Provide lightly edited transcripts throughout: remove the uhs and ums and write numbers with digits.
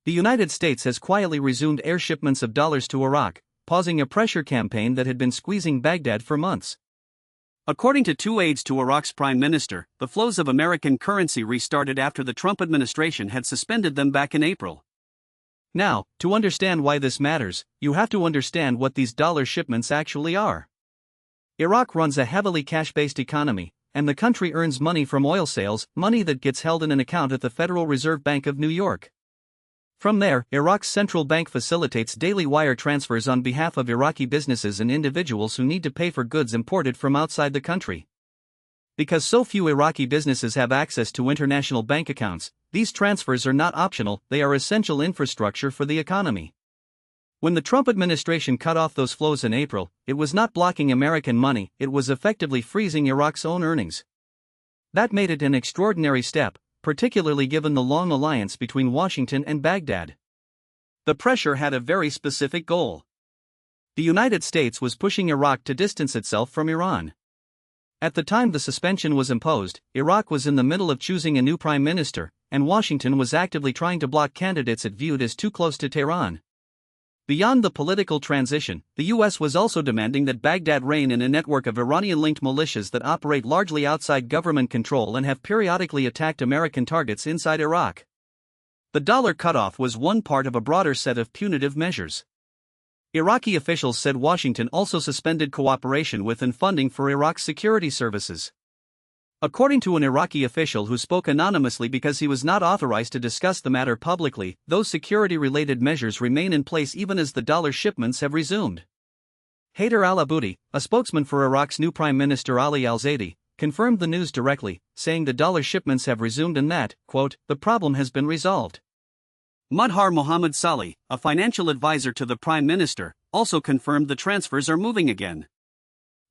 The United States has quietly resumed air shipments of dollars to Iraq, pausing a pressure campaign that had been squeezing Baghdad for months. According to two aides to Iraq's prime minister, the flows of American currency restarted after the Trump administration had suspended them back in April. Now, to understand why this matters, you have to understand what these dollar shipments actually are. Iraq runs a heavily cash-based economy, and the country earns money from oil sales, money that gets held in an account at the Federal Reserve Bank of New York. From there, Iraq's central bank facilitates daily wire transfers on behalf of Iraqi businesses and individuals who need to pay for goods imported from outside the country. Because so few Iraqi businesses have access to international bank accounts, these transfers are not optional, they are essential infrastructure for the economy. When the Trump administration cut off those flows in April, it was not blocking American money, it was effectively freezing Iraq's own earnings. That made it an extraordinary step, particularly given the long alliance between Washington and Baghdad. The pressure had a very specific goal. The United States was pushing Iraq to distance itself from Iran. At the time the suspension was imposed, Iraq was in the middle of choosing a new prime minister, and Washington was actively trying to block candidates it viewed as too close to Tehran. Beyond the political transition, the U.S. was also demanding that Baghdad rein in a network of Iranian-linked militias that operate largely outside government control and have periodically attacked American targets inside Iraq. The dollar cutoff was one part of a broader set of punitive measures. Iraqi officials said Washington also suspended cooperation with and funding for Iraq's security services. According to an Iraqi official who spoke anonymously because he was not authorized to discuss the matter publicly, those security-related measures remain in place even as the dollar shipments have resumed. Haider al-Abudi, a spokesman for Iraq's new Prime Minister Ali al-Zaidi, confirmed the news directly, saying the dollar shipments have resumed and that, quote, the problem has been resolved. Mudhar Mohammad Salih, a financial advisor to the Prime Minister, also confirmed the transfers are moving again.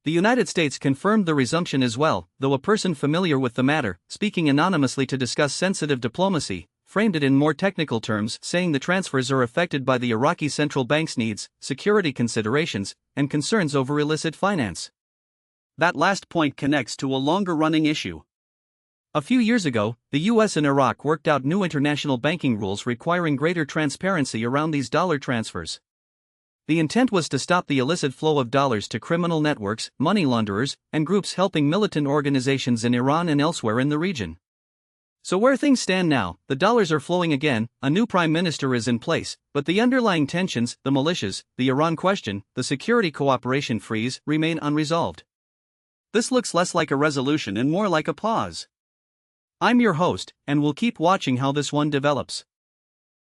The United States confirmed the resumption as well, though a person familiar with the matter, speaking anonymously to discuss sensitive diplomacy, framed it in more technical terms, saying the transfers are affected by the Iraqi central bank's needs, security considerations, and concerns over illicit finance. That last point connects to a longer-running issue. A few years ago, the U.S. and Iraq worked out new international banking rules requiring greater transparency around these dollar transfers. The intent was to stop the illicit flow of dollars to criminal networks, money launderers, and groups helping militant organizations in Iran and elsewhere in the region. So where things stand now, the dollars are flowing again, a new prime minister is in place, but the underlying tensions, the militias, the Iran question, the security cooperation freeze, remain unresolved. This looks less like a resolution and more like a pause. I'm your host, and we'll keep watching how this one develops.